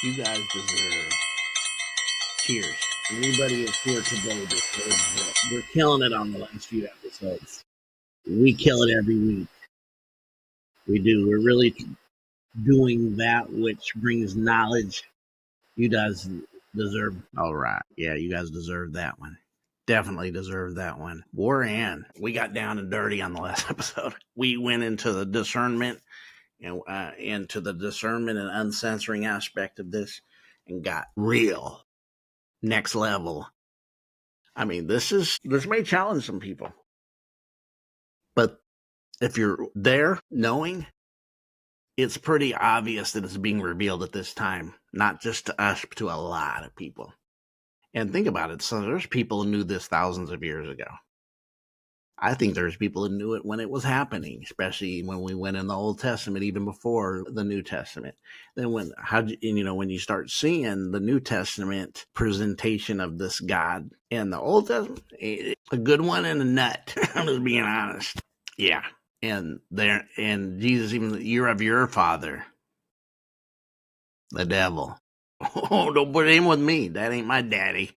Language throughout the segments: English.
You guys deserve cheers. Anybody that's here today deserves it. We're killing it on the last few episodes. We kill it every week. We do. We're really doing that which brings knowledge. You guys deserve. All right. Yeah, you guys deserve that one. Definitely deserve that one. Warren, we got down and dirty on the last episode. We went into the discernment and into the discernment and uncensoring aspect of this and got real. Next level. I mean, this may challenge some people. But if you're there knowing, it's pretty obvious that it's being revealed at this time, not just to us, but to a lot of people. And think about it. So there's people who knew this thousands of years ago. I think there's people who knew it when it was happening, especially when we went in the Old Testament, even before the New Testament. Then when you start seeing the New Testament presentation of this God and the Old Testament, a good one and a nut. I'm just being honest. Yeah. And Jesus, even you're of your father, the devil. Oh, don't put him with me. That ain't my daddy.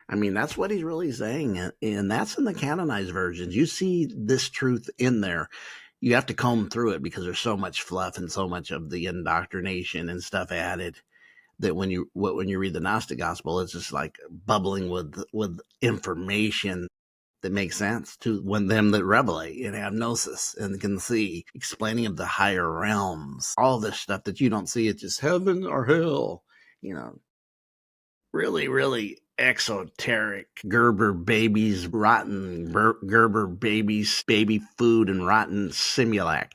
I mean, that's what he's really saying. And that's in the canonized versions. You see this truth in there. You have to comb through it because there's so much fluff and so much of the indoctrination and stuff added that when you read the Gnostic gospel, it's just like bubbling with information that makes sense to them that revelate and have gnosis and can see, explaining of the higher realms, all this stuff that you don't see. It's just heaven or hell, really, really exoteric Gerber babies, rotten Gerber babies, baby food, and rotten simulac.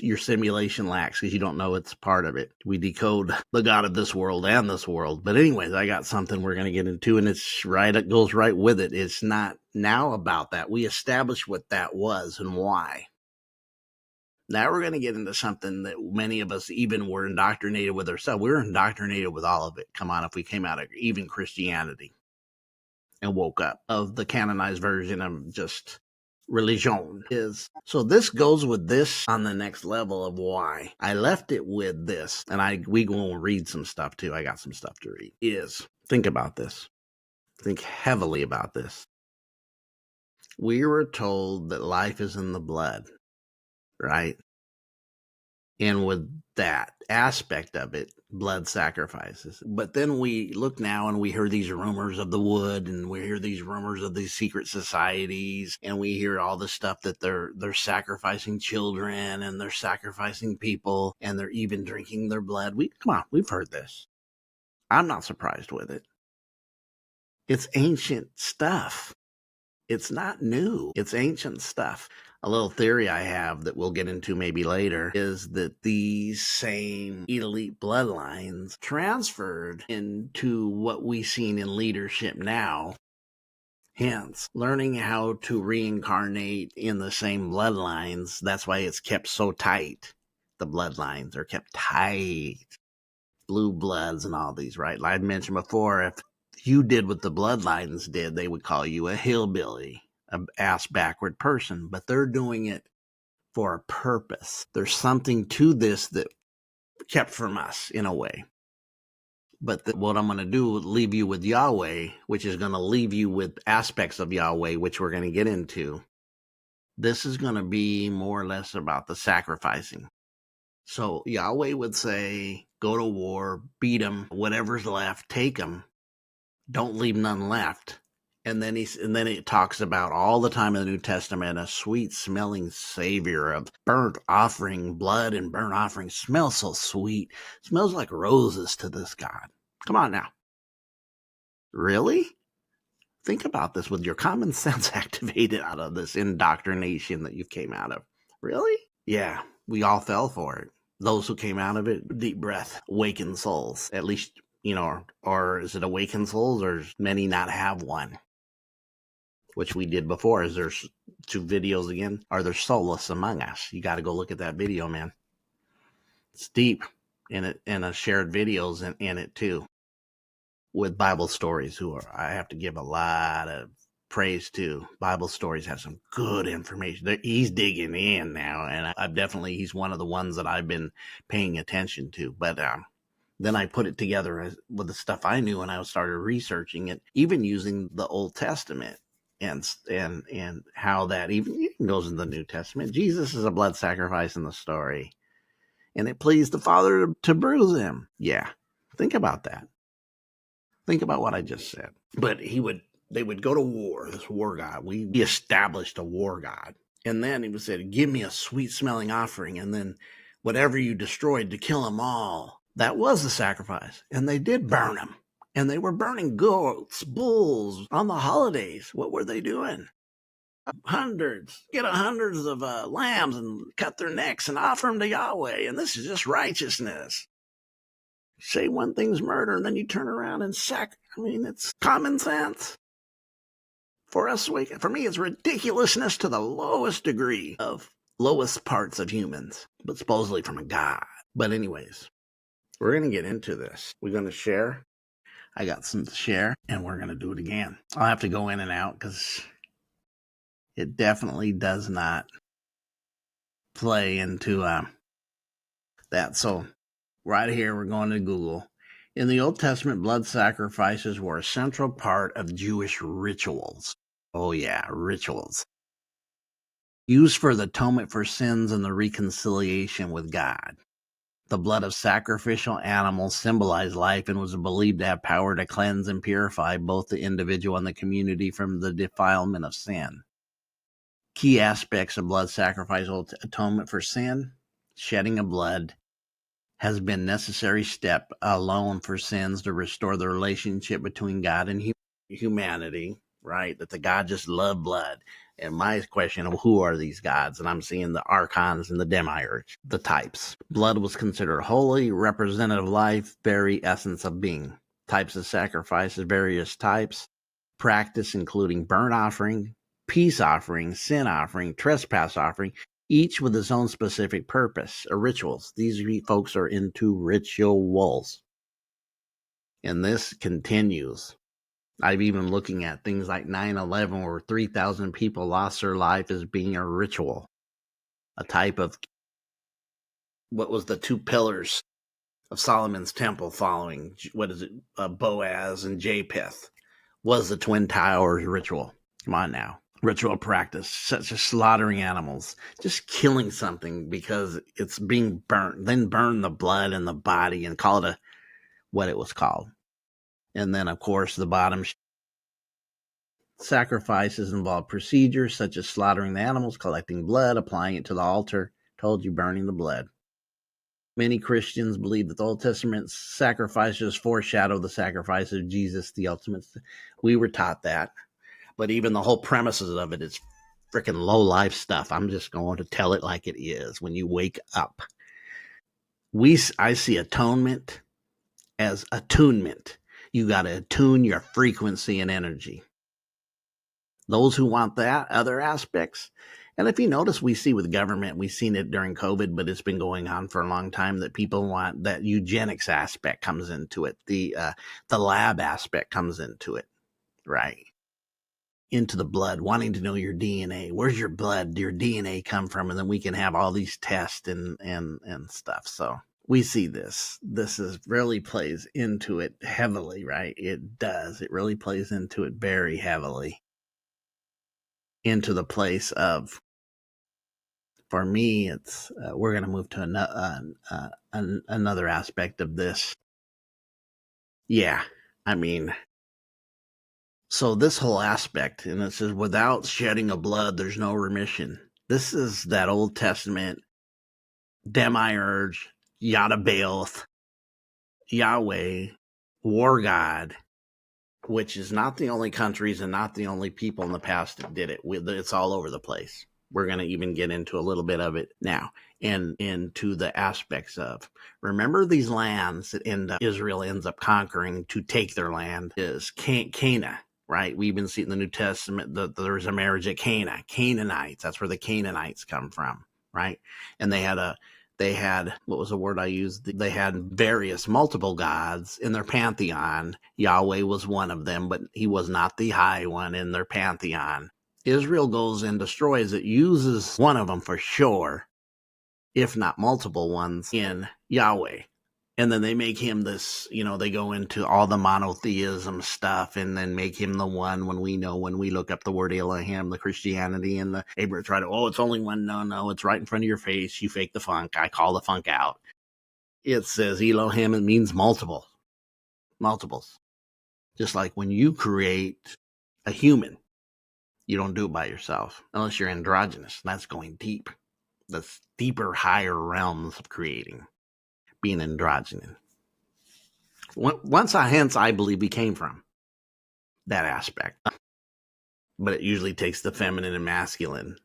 Your simulation lacks because you don't know it's part of it. We decode the God of this world and this world. But anyways, I got something we're going to get into, and it goes right with it. It's not now about that. We established what that was and why. Now we're going to get into something that many of us even were indoctrinated with ourselves. We were indoctrinated with all of it. Come on, if we came out of even Christianity and woke up of the canonized version of just religion is. So this goes with this on the next level of why. I left it with this, and we go and read some stuff too. I got some stuff to read. Think about this. Think heavily about this. We were told that life is in the blood, right? And with that aspect of it, blood sacrifices. But then we look now and we hear these rumors of the wood, and we hear these rumors of these secret societies, and we hear all the stuff that they're sacrificing children, and they're sacrificing people, and they're even drinking their blood. We've heard this. I'm not surprised with it. It's ancient stuff. It's not new. It's ancient stuff. A little theory I have that we'll get into maybe later is that these same elite bloodlines transferred into what we've seen in leadership now. Hence, learning how to reincarnate in the same bloodlines. That's why it's kept so tight. The bloodlines are kept tight. Blue bloods and all these, right? Like I mentioned before, if you did what the bloodlines did, they would call you a hillbilly, an ass backward person, but they're doing it for a purpose. There's something to this that kept from us in a way. But what I'm going to do is leave you with Yahweh, which is going to leave you with aspects of Yahweh, which we're going to get into. This is going to be more or less about the sacrificing. So Yahweh would say, go to war, beat them, whatever's left, take them. Don't leave none left. And then it talks about all the time in the New Testament, a sweet smelling savior of burnt offering, blood and burnt offering. Smells so sweet. Smells like roses to this God. Come on now. Really? Think about this with your common sense activated out of this indoctrination that you came out of. Really? Yeah, we all fell for it. Those who came out of it, deep breath, awakened souls. At least, or is it awakened souls, or does many not have one? Which we did before. Is there's 2 videos again? Are there soulless among us? You got to go look at that video, man. It's deep in it, and shared videos in it too. With Bible Stories, I have to give a lot of praise to. Bible Stories have some good information. He's digging in now, and he's one of the ones that I've been paying attention to. But Then I put it together with the stuff I knew, and I started researching it, even using the Old Testament and how that even goes in the New Testament. Jesus is a blood sacrifice in the story, and it pleased the Father to bruise him. Yeah, think about that. Think about what I just said. But they would go to war, this war god. We established a war god. And then he would say, give me a sweet smelling offering. And then whatever you destroyed to kill them all, that was the sacrifice. And they did burn them. And they were burning goats, bulls on the holidays. What were they doing? Hundreds of lambs and cut their necks and offer them to Yahweh. And this is just righteousness. Say one thing's murder, and then you turn around and it's common sense. For me, it's ridiculousness to the lowest degree of lowest parts of humans, but supposedly from a God. But anyways, we're going to get into this. We're going to share. I got some to share, and we're going to do it again. I'll have to go in and out because it definitely does not play into that. So right here, we're going to Google. In the Old Testament, blood sacrifices were a central part of Jewish rituals. Oh yeah, rituals. Used for the atonement for sins and the reconciliation with God. The blood of sacrificial animals symbolized life and was believed to have power to cleanse and purify both the individual and the community from the defilement of sin. Key aspects of blood sacrifice atonement for sin. Shedding of blood has been a necessary step alone for sins to restore the relationship between God and humanity, right? That the God just loved blood. And my question of who are these gods? And I'm seeing the archons and the demiurge, the types. Blood was considered holy, representative of life, very essence of being. Types of sacrifices, various types. Practice including burnt offering, peace offering, sin offering, trespass offering, each with its own specific purpose, or rituals. These folks are into rituals. And this continues. I've even looking at things like 9/11 where 3,000 people lost their life as being a ritual. A type of, what was the two pillars of Solomon's temple following, Boaz and Japheth, was the Twin Towers ritual. Come on now. Ritual practice, such as slaughtering animals, just killing something because it's being burnt, then burn the blood and the body and call it what it was called. And then, of course, the bottom sacrifices involve procedures such as slaughtering the animals, collecting blood, applying it to the altar. Told you, burning the blood. Many Christians believe that the Old Testament sacrifices foreshadow the sacrifice of Jesus, the ultimate. We were taught that. But even the whole premises of it is freaking low-life stuff. I'm just going to tell it like it is. When you wake up, I see atonement as attunement. You got to attune your frequency and energy. Those who want that, other aspects. And if you notice, we see with government, we've seen it during COVID, but it's been going on for a long time, that people want that eugenics aspect comes into it. The lab aspect comes into it, right? Into the blood, wanting to know your DNA. Where's your blood, your DNA come from? And then we can have all these tests and stuff. So we see this. This really plays into it heavily, right? It does. It really plays into it very heavily. Into the place of, for me, it's we're going to move to another aspect of this. Yeah, I mean, so this whole aspect, and it says, without shedding of blood, there's no remission. This is that Old Testament demiurge, Yada-Baoth, Yahweh, war god, which is not the only countries and not the only people in the past that did it. It's all over the place. We're going to even get into a little bit of it now, and into the aspects of, remember these lands that Israel ends up conquering to take their land is Canaan, right? We even see in the New Testament that there's a marriage at Cana, Canaanites. That's where the Canaanites come from, right? And they had, what was the word I used? They had multiple gods in their pantheon. Yahweh was one of them, but he was not the high one in their pantheon. Israel goes and destroys it, uses one of them for sure, if not multiple ones, in Yahweh. And then they make him this, they go into all the monotheism stuff and then make him the one when we look up the word Elohim, the Christianity and the Abraham try to, it's only one. No, it's right in front of your face. You fake the funk. I call the funk out. It says Elohim, it means multiples. Just like when you create a human, you don't do it by yourself unless you're androgynous. That's going deep. That's deeper, higher realms of creating, being androgynous. Hence, I believe we came from that aspect. But it usually takes the feminine and masculine.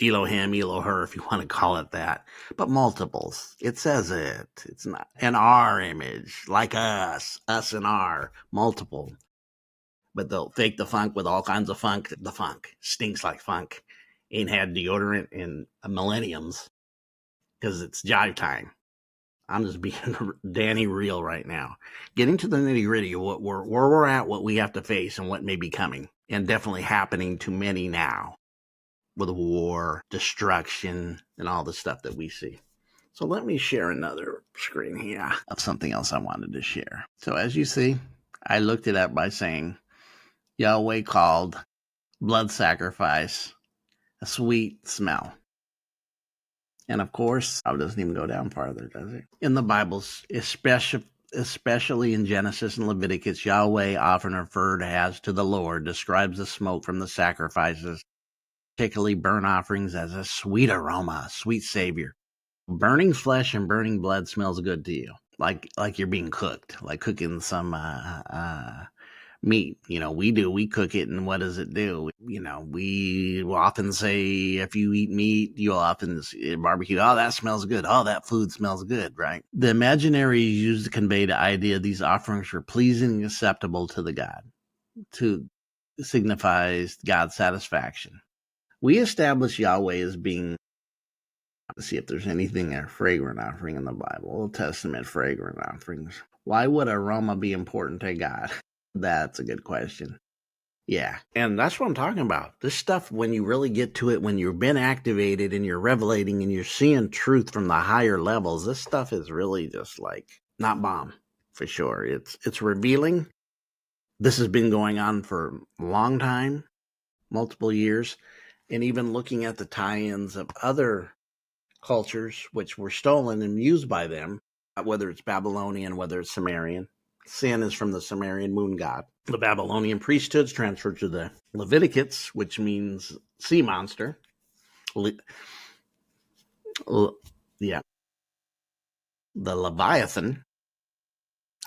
Elohim, Eloher, if you want to call it that. But multiples. It says it. It's not an our image, like us and our, multiple. But they'll fake the funk with all kinds of funk. The funk stinks like funk. Ain't had deodorant in millenniums because it's jive time. I'm just being Danny real right now. Getting to the nitty gritty of where we're at, what we have to face, and what may be coming, and definitely happening to many now with war, destruction, and all the stuff that we see. So let me share another screen here of something else I wanted to share. So as you see, I looked it up by saying Yahweh called blood sacrifice a sweet smell. And of course, it doesn't even go down farther, does it? In the Bibles, especially in Genesis and Leviticus, Yahweh, often referred as to the Lord, describes the smoke from the sacrifices, particularly burnt offerings, as a sweet aroma, a sweet savior. Burning flesh and burning blood smells good to you, like you're being cooked, like cooking some meat. We cook it, and what does it do? We will often say, if you eat meat, you'll often barbecue. Oh, that smells good. Oh, that food smells good, right? The imaginary is used to convey the idea these offerings were pleasing and acceptable to the God, to signifies God's satisfaction. We establish Yahweh as being, let's see if there's anything a fragrant offering in the Bible. Old Testament fragrant offerings. Why would aroma be important to God? That's a good question. Yeah. And that's what I'm talking about. This stuff, when you really get to it, when you've been activated and you're revelating and you're seeing truth from the higher levels, this stuff is really just like not bomb for sure. It's revealing. This has been going on for a long time, multiple years, and even looking at the tie-ins of other cultures which were stolen and used by them, whether it's Babylonian, whether it's Sumerian. Sin is from the Sumerian moon god. The Babylonian priesthoods transferred to the Leviticus, which means sea monster. The Leviathan.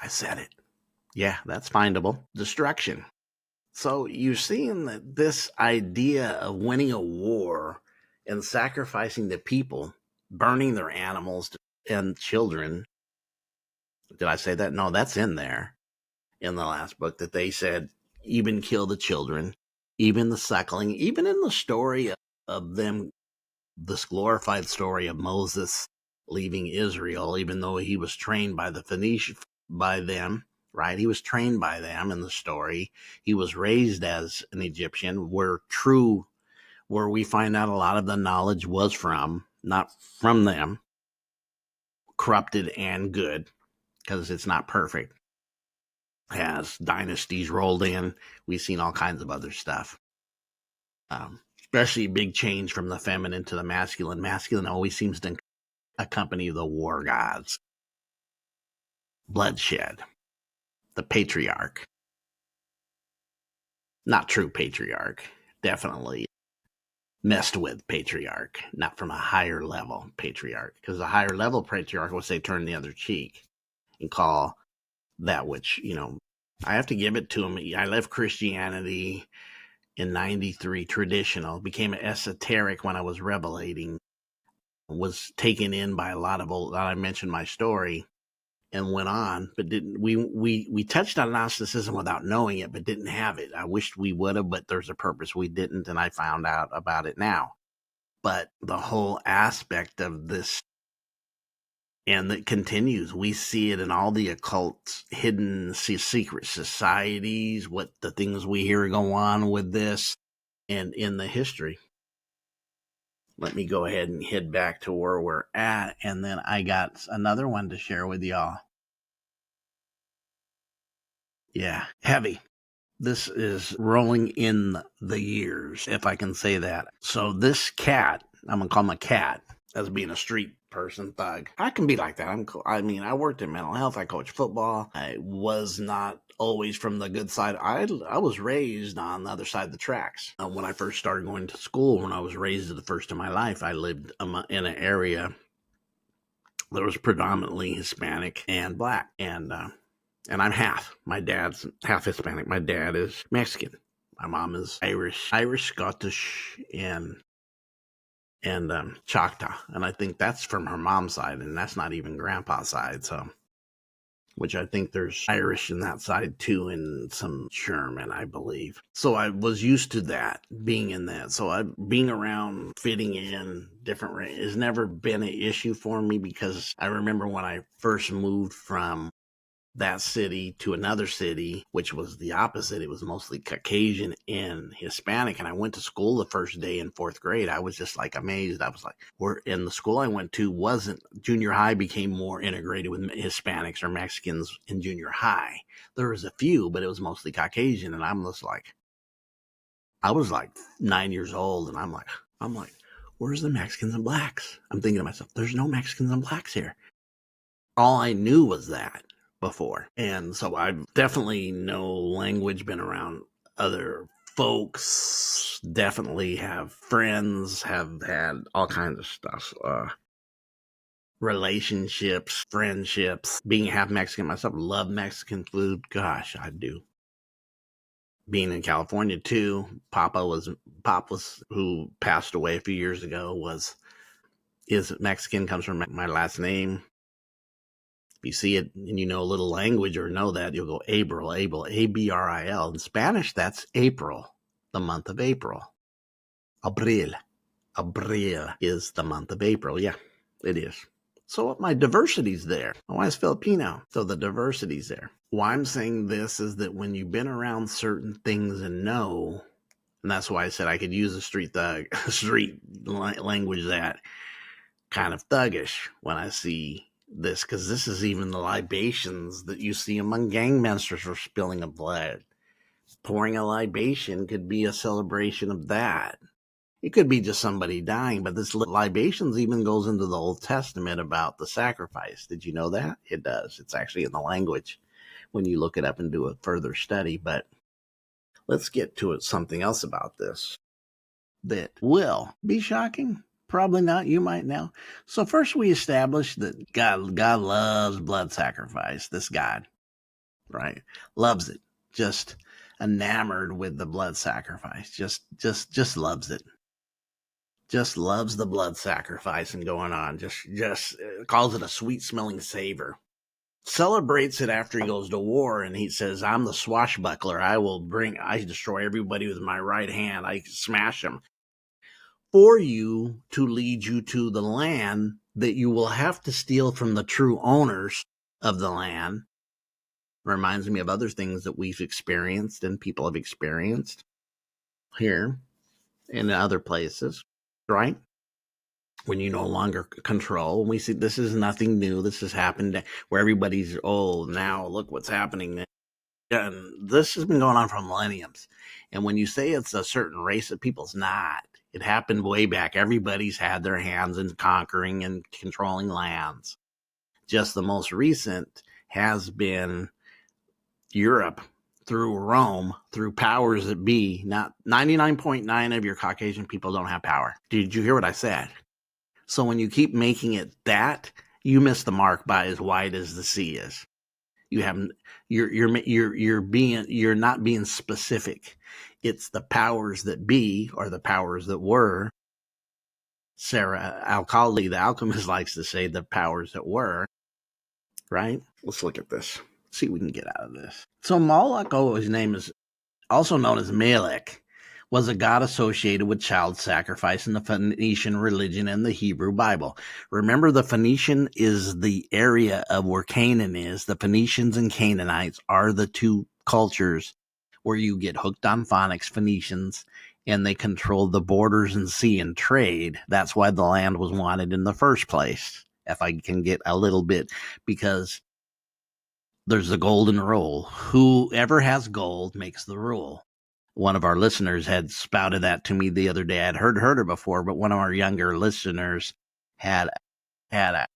I said it. Yeah, that's findable. Destruction. So you're seeing that this idea of winning a war and sacrificing the people, burning their animals and children. Did I say that? No, that's in there in the last book, that they said even kill the children, even the suckling, even in the story of them, this glorified story of Moses leaving Israel, even though he was trained by the Phoenicians, by them, right? He was trained by them in the story. He was raised as an Egyptian, where we find out a lot of the knowledge was from, not from them, corrupted and good, because it's not perfect. As dynasties rolled in, we've seen all kinds of other stuff. Especially a big change from the feminine to the masculine. Masculine always seems to accompany the war gods. Bloodshed. The patriarch. Not true patriarch. Definitely messed with patriarch. Not from a higher level patriarch. Because a higher level patriarch will say turn the other cheek and call that which, I have to give it to him. I left Christianity in 93, traditional, became esoteric when I was revelating, was taken in by a lot of old, I mentioned my story and went on, but didn't, we touched on Gnosticism without knowing it, but didn't have it. I wished we would have, but there's a purpose we didn't, and I found out about it now. But the whole aspect of this, and that continues. We see it in all the occult, hidden secret societies, what the things we hear go on with this, and in the history. let me go ahead and head back to where we're at, and then I got another one to share with y'all. Yeah, heavy. This is rolling in the years, if I can say that. So this cat, I'm going to call him a cat, as being a street person, thug. I can be like that. I worked in mental health. I coached football. I was not always from the good side. I was raised on the other side of the tracks. When I first started going to school, when I was raised the first in my life, I lived in an area that was predominantly Hispanic and Black. And I'm half. My dad's half Hispanic. My dad is Mexican. My mom is Irish, Scottish, and Choctaw. And I think that's from her mom's side, and that's not even grandpa's side. So, which I think there's Irish in that side too, and some German, I believe. So I was used to that, being in that. So being around, fitting in different has never been an issue for me, because I remember when I first moved from that city to another city, which was the opposite. It was mostly Caucasian and Hispanic. And I went to school the first day in 4th grade. I was just like amazed. I was like, the school I went to wasn't, junior high became more integrated with Hispanics or Mexicans in junior high. There was a few, but it was mostly Caucasian. And I was like 9 years old, and I'm like, where's the Mexicans and Blacks? I'm thinking to myself, there's no Mexicans and Blacks here. All I knew was that before. And so I've definitely know language, been around other folks, definitely have friends, have had all kinds of stuff. Relationships, friendships, being half Mexican myself, love Mexican food. Gosh, I do. Being in California too, Papa, who passed away a few years ago, is Mexican, comes from my last name. You see it and you know a little language or know that, you'll go Abril, A-B-R-I-L. In Spanish, that's April, the month of April. Abril is the month of April. Yeah, it is. So my diversity's there. My wife's Filipino, so the diversity's there. Why I'm saying this is that when you've been around certain things and know, and that's why I said I could use a street language, that kind of thuggish when I see this, because this is even the libations that you see among gangmasters for spilling of blood. Pouring a libation could be a celebration of that. It could be just somebody dying, but this libations even goes into the Old Testament about the sacrifice. Did you know that? It does. It's actually in the language when you look it up and do a further study. But let's get to it. Something else about this that will be shocking. Probably not. You might know. So first we established that God loves blood sacrifice. This God, right? Loves it. Just enamored with the blood sacrifice. Just loves it. Just loves the blood sacrifice and going on. Just calls it a sweet smelling savor. Celebrates it after he goes to war, and he says, I'm the swashbuckler. I destroy everybody with my right hand. I smash them. For you to lead you to the land that you will have to steal from the true owners of the land. Reminds me of other things that we've experienced and people have experienced here and in other places, right? When you no longer control. We see this is nothing new. This has happened where everybody's, now look what's happening. And this has been going on for millenniums. And when you say it's a certain race of people, it's not. It happened way back. Everybody's had their hands in conquering and controlling lands. Just the most recent has been Europe through Rome, through powers that be. Not 99.9 of your Caucasian people don't have power. Did you hear what I said? So when you keep making it that, you miss the mark by as wide as the sea is. You're not being specific. It's the powers that be, or the powers that were. Sarah Alcalde, the alchemist, likes to say the powers that were, right? Let's look at this. See what we can get out of this. So Moloch, his name is also known as Melech, was a god associated with child sacrifice in the Phoenician religion and the Hebrew Bible. Remember, the Phoenician is the area of where Canaan is. The Phoenicians and Canaanites are the two cultures where you get hooked on phonics, Phoenicians and they controlled the borders and sea and trade. That's why the land was wanted in the first place. If I can get a little bit, because there's the golden rule. Whoever has gold makes the rule. One of our listeners had spouted that to me the other day. I'd heard her before, but one of our younger listeners had that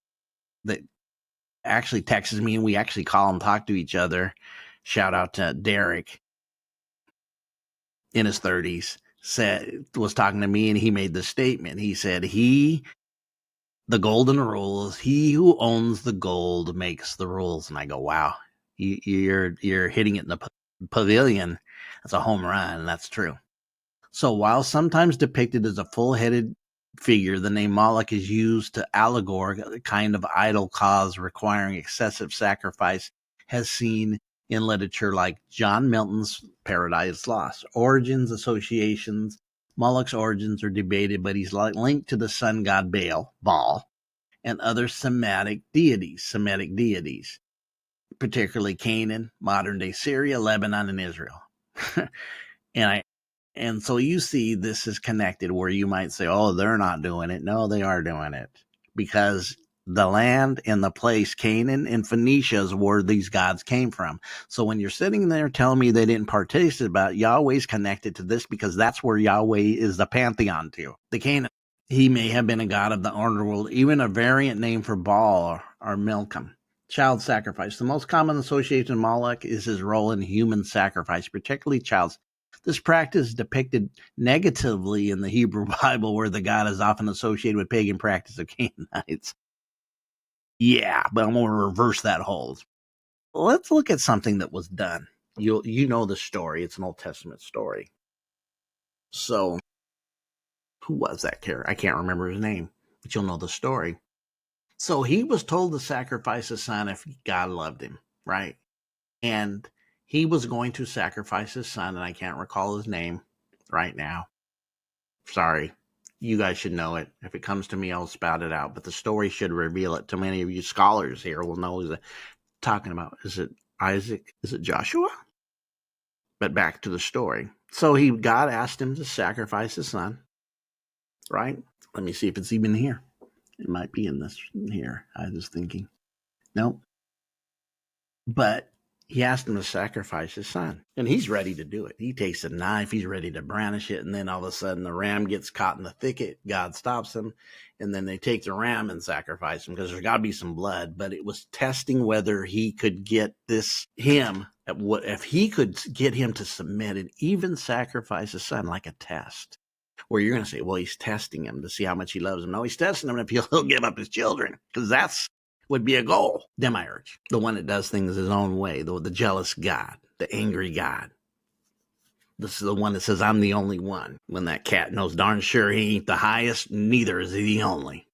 actually texted me, and we actually call and talk to each other. Shout out to Derek in his 30s, was talking to me, and he made the statement. He said, the golden rule is he who owns the gold makes the rules. And I go, wow, you're hitting it in the pavilion. That's a home run, and that's true. So while sometimes depicted as a full-headed figure, the name Moloch is used to allegorize a kind of idol cause requiring excessive sacrifice, has seen in literature like John Milton's Paradise Lost. Origins, associations, Moloch's origins are debated, but he's linked to the sun god Baal, and other Semitic deities, particularly Canaan, modern-day Syria, Lebanon, and Israel. And so you see this is connected where you might say, oh, they're not doing it. No, they are doing it, because the land and the place, Canaan and Phoenicia, is where these gods came from. So when you're sitting there telling me they didn't participate about it, Yahweh's connected to this, because that's where Yahweh is the pantheon to. The Canaan, he may have been a god of the underworld, even a variant name for Baal or Milcom. Child sacrifice. The most common association of Moloch is his role in human sacrifice, particularly child. This practice is depicted negatively in the Hebrew Bible, where the god is often associated with pagan practice of Canaanites. Yeah, but I'm going to reverse that hold. Let's look at something that was done. You know the story. It's an Old Testament story. So, who was that character? I can't remember his name, but you'll know the story. So he was told to sacrifice his son if God loved him, right? And he was going to sacrifice his son, and I can't recall his name right now. Sorry. You guys should know it. If it comes to me, I'll spout it out. But the story should reveal it. To many of you scholars here will know what talking about. Is it Isaac? Is it Joshua? But back to the story. So God asked him to sacrifice his son, right? Let me see if it's even here. It might be in this here. I was thinking. Nope. But he asked him to sacrifice his son, and he's ready to do it. He takes a knife, he's ready to brandish it, and then all of a sudden the ram gets caught in the thicket. God stops him, and then they take the ram and sacrifice him, because there's got to be some blood. But it was testing whether he could get if he could get him to submit and even sacrifice his son, like a test. Where you're going to say, well, he's testing him to see how much he loves him. No, he's testing him if he'll give up his children, because that's would be a goal. Demiurge, the one that does things his own way, the jealous God, the angry God. This is the one that says, I'm the only one. When that cat knows darn sure he ain't the highest, neither is he the only.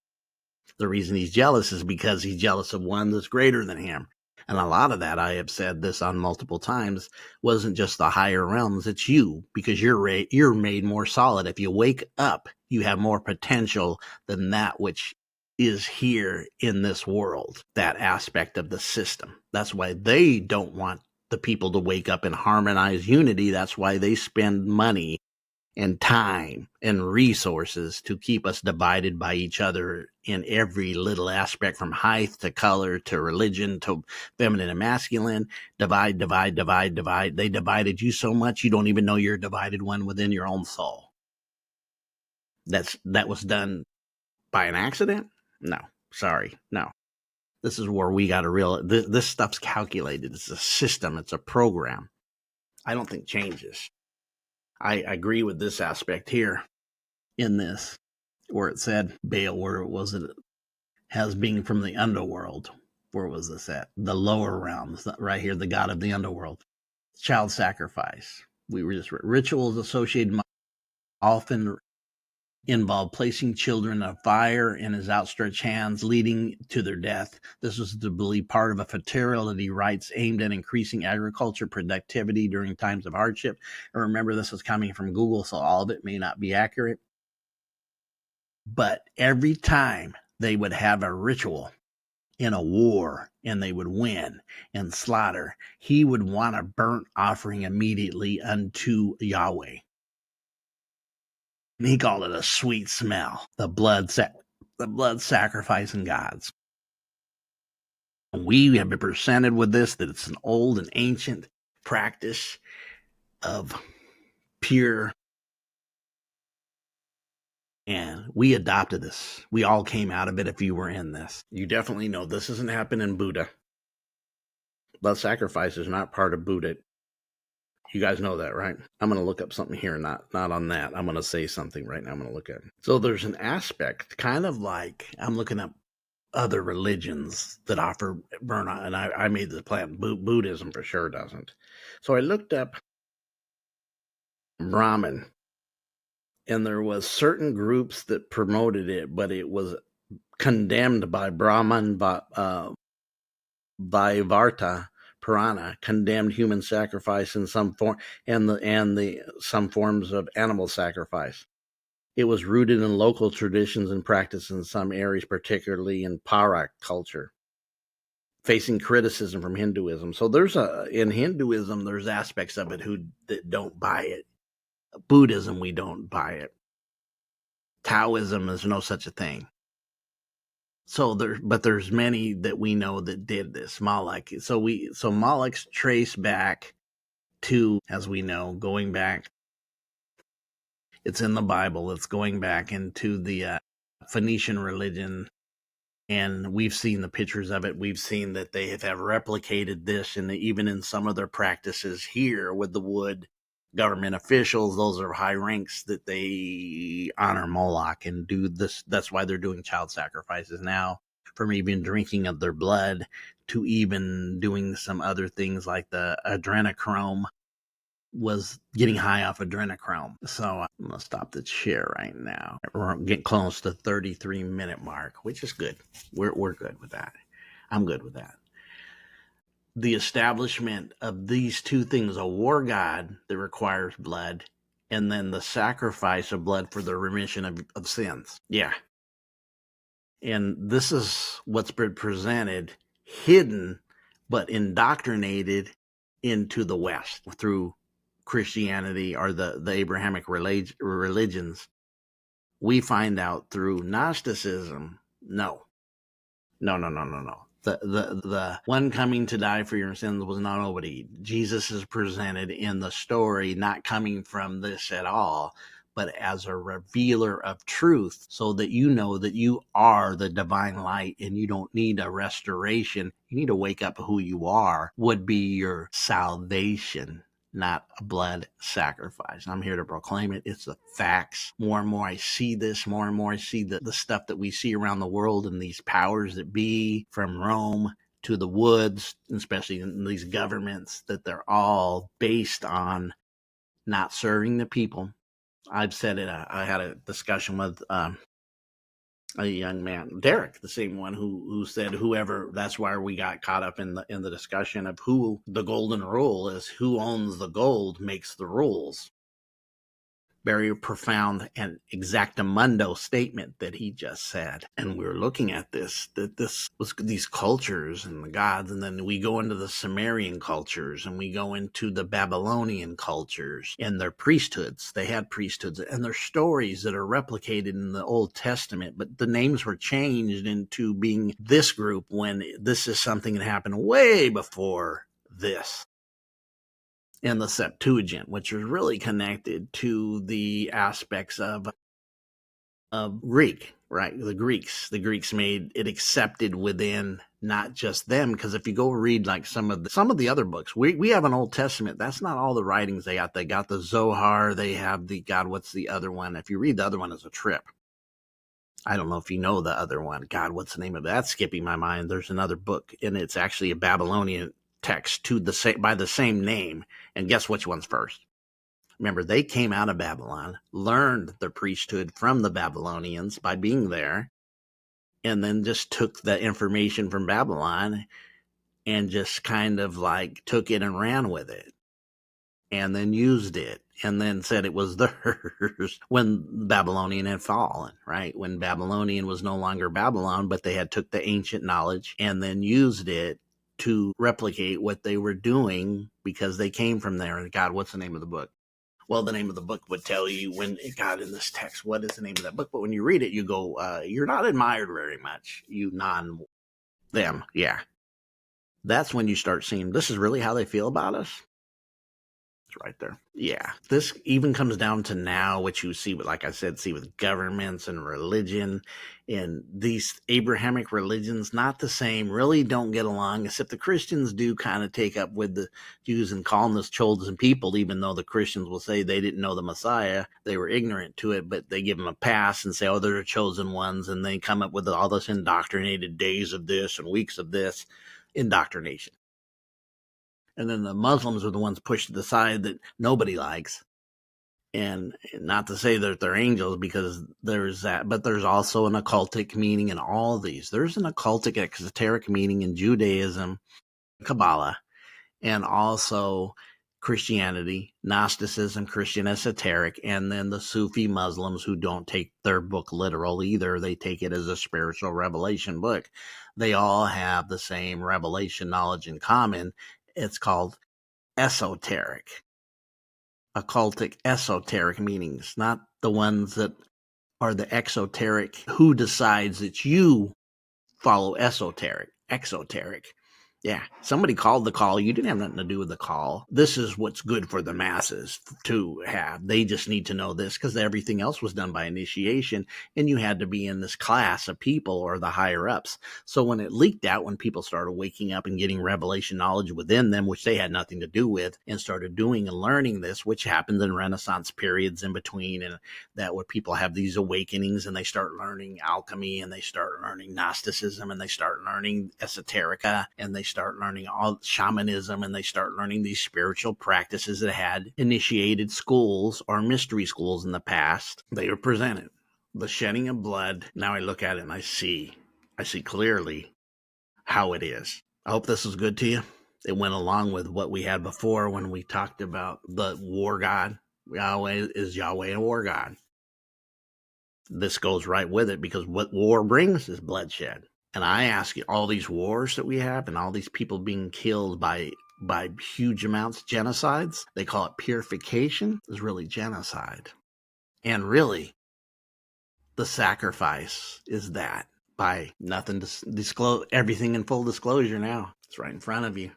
The reason he's jealous is because he's jealous of one that's greater than him. And a lot of that, I have said this on multiple times, wasn't just the higher realms, it's you, because you're made more solid. If you wake up, you have more potential than that which is here in this world, that aspect of the system. That's why they don't want the people to wake up and harmonize unity. That's why they spend money and time and resources to keep us divided by each other in every little aspect, from height to color to religion to feminine and masculine. Divide. They divided you so much you don't even know you're a divided one within your own soul. That was done by an accident? No, sorry, no. This is where we got to realize this stuff's calculated. It's a system. It's a program. I don't think changes. I agree with this aspect here in this, where it said Baal, where it was it has being from the underworld. Where was this at? The lower realms, right here, the god of the underworld. Child sacrifice. We were just rituals associated often involved placing children in a fire in his outstretched hands, leading to their death. This was to believe part of a fertility rites aimed at increasing agriculture productivity during times of hardship. And remember, this was coming from Google, so all of it may not be accurate. But every time they would have a ritual in a war and they would win and slaughter, he would want a burnt offering immediately unto Yahweh. And he called it a sweet smell, the blood sacrificing gods. We have been presented with this, that it's an old and ancient practice of pure, and we adopted this. We all came out of it. If you were in this, you definitely know this doesn't happen in Buddha. Blood sacrifice is not part of Buddha. You guys know that, right? I'm going to look up something here, not on that. I'm going to say something right now. I'm going to look at it. So there's an aspect, kind of like I'm looking up other religions that offer burnout, and I made the plan. Buddhism for sure doesn't. So I looked up Brahmin, and there was certain groups that promoted it, but it was condemned by Brahman Vaivarta Purana, condemned human sacrifice in some form, and some forms of animal sacrifice. It was rooted in local traditions and practice in some areas, particularly in Parak culture, facing criticism from Hinduism. So in Hinduism, there's aspects of it that don't buy it. Buddhism, we don't buy it. Taoism, there's no such a thing. But there's many that we know that did this. Moloch. So Moloch's trace back to, as we know, going back. It's in the Bible. It's going back into the Phoenician religion, and we've seen the pictures of it. We've seen that they have replicated this, and even in some of their practices here with the wood. Government officials, those are high ranks that they honor Moloch and do this. That's why they're doing child sacrifices now, from even drinking of their blood to even doing some other things like the adrenochrome, was getting high off adrenochrome. So I'm going to stop the share right now. We're getting close to 33-minute mark, which is good. We're good with that. I'm good with that. The establishment of these two things, a war god that requires blood, and then the sacrifice of blood for the remission of sins. Yeah. And this is what's been presented, hidden, but indoctrinated into the West through Christianity or the Abrahamic religions. We find out through Gnosticism, no. The one coming to die for your sins was not nobody. Jesus is presented in the story not coming from this at all, but as a revealer of truth, so that you know that you are the divine light and you don't need a restoration. You need to wake up who you are, would be your salvation, not a blood sacrifice. I'm here to proclaim it. It's the facts. More and more I see this, more and more I see the stuff that we see around the world, and these powers that be, from Rome to the woods, especially in these governments, that they're all based on not serving the people. I've said it. I had a discussion with a young man, Derek, the same one who said whoever. That's why we got caught up in the discussion of who the golden rule is. Who owns the gold makes the rules. Very profound and exactamundo statement that he just said. And we're looking at this, that this was these cultures and the gods, and then we go into the Sumerian cultures, and we go into the Babylonian cultures and their priesthoods. They had priesthoods, and their stories that are replicated in the Old Testament, but the names were changed into being this group when this is something that happened way before this. In the Septuagint, which is really connected to the aspects of Greek, right? The Greeks made it accepted within not just them, because if you go read like some of the other books, we have an Old Testament. That's not all the writings they got. They got the Zohar. They have what's the other one? If you read the other one, it's a trip. I don't know if you know the other one. God, what's the name of it? That's skipping my mind. There's another book, and it's actually a Babylonian text by the same name. And guess which one's first? Remember, they came out of Babylon, learned their priesthood from the Babylonians by being there, and then just took the information from Babylon and just kind of like took it and ran with it, and then used it, and then said it was theirs when Babylonian had fallen, right? When Babylonian was no longer Babylon, but they had took the ancient knowledge and then used it to replicate what they were doing because they came from there. And God, what's the name of the book? Well, the name of the book would tell you when it got in this text. What is the name of that book? But when you read it, you go, you're not admired very much. You non them. Yeah. That's when you start seeing this is really how they feel about us. It's right there. Yeah. This even comes down to now, what you see with, like I said, see with governments and religion, and these Abrahamic religions, not the same, really don't get along, except the Christians do kind of take up with the Jews and call them the chosen people, even though the Christians will say they didn't know the Messiah. They were ignorant to it, but they give them a pass and say, oh, they're the chosen ones. And they come up with all this indoctrinated days of this and weeks of this indoctrination. And then the Muslims are the ones pushed to the side that nobody likes. And not to say that they're angels, because there's that, but there's also an occultic meaning in all these. There's an occultic, exoteric meaning in Judaism, Kabbalah, and also Christianity, Gnosticism, Christian esoteric, and then the Sufi Muslims who don't take their book literal either. They take it as a spiritual revelation book. They all have the same revelation knowledge in common. It's called esoteric, occultic, esoteric meanings, not the ones that are the exoteric. Who decides that you follow esoteric, exoteric? Yeah, somebody called the call. You didn't have nothing to do with the call. This is what's good for the masses to have. They just need to know this because everything else was done by initiation, and you had to be in this class of people or the higher ups. So when it leaked out, when people started waking up and getting revelation knowledge within them, which they had nothing to do with, and started doing and learning this, which happens in Renaissance periods in between, and that where people have these awakenings and they start learning alchemy and they start learning Gnosticism and they start learning esoterica and they start learning all shamanism and they start learning these spiritual practices that had initiated schools or mystery schools in the past. They were presented. The shedding of blood. Now I look at it and I see clearly how it is. I hope this is good to you. It went along with what we had before when we talked about the war god. Yahweh is Yahweh a war god. This goes right with it because what war brings is bloodshed. And I ask you, all these wars that we have and all these people being killed by huge amounts, genocides, they call it purification, is really genocide. And really, the sacrifice is that by nothing to disclose, everything in full disclosure now. It's right in front of you.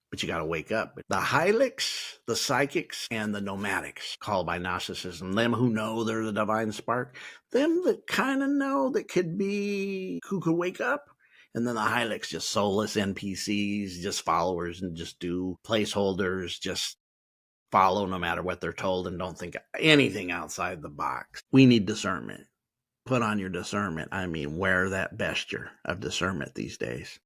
But you got to wake up. The Hylics, the psychics, and the nomadics, called by Gnosticism, them who know they're the divine spark, them that kind of know that could be, who could wake up. And then the Hylics, just soulless NPCs, just followers and just do placeholders, just follow no matter what they're told and don't think anything outside the box. We need discernment. Put on your discernment. I mean, wear that vesture of discernment these days.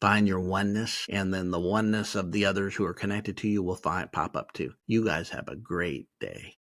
Find your oneness, and then the oneness of the others who are connected to you will pop up too. You guys have a great day.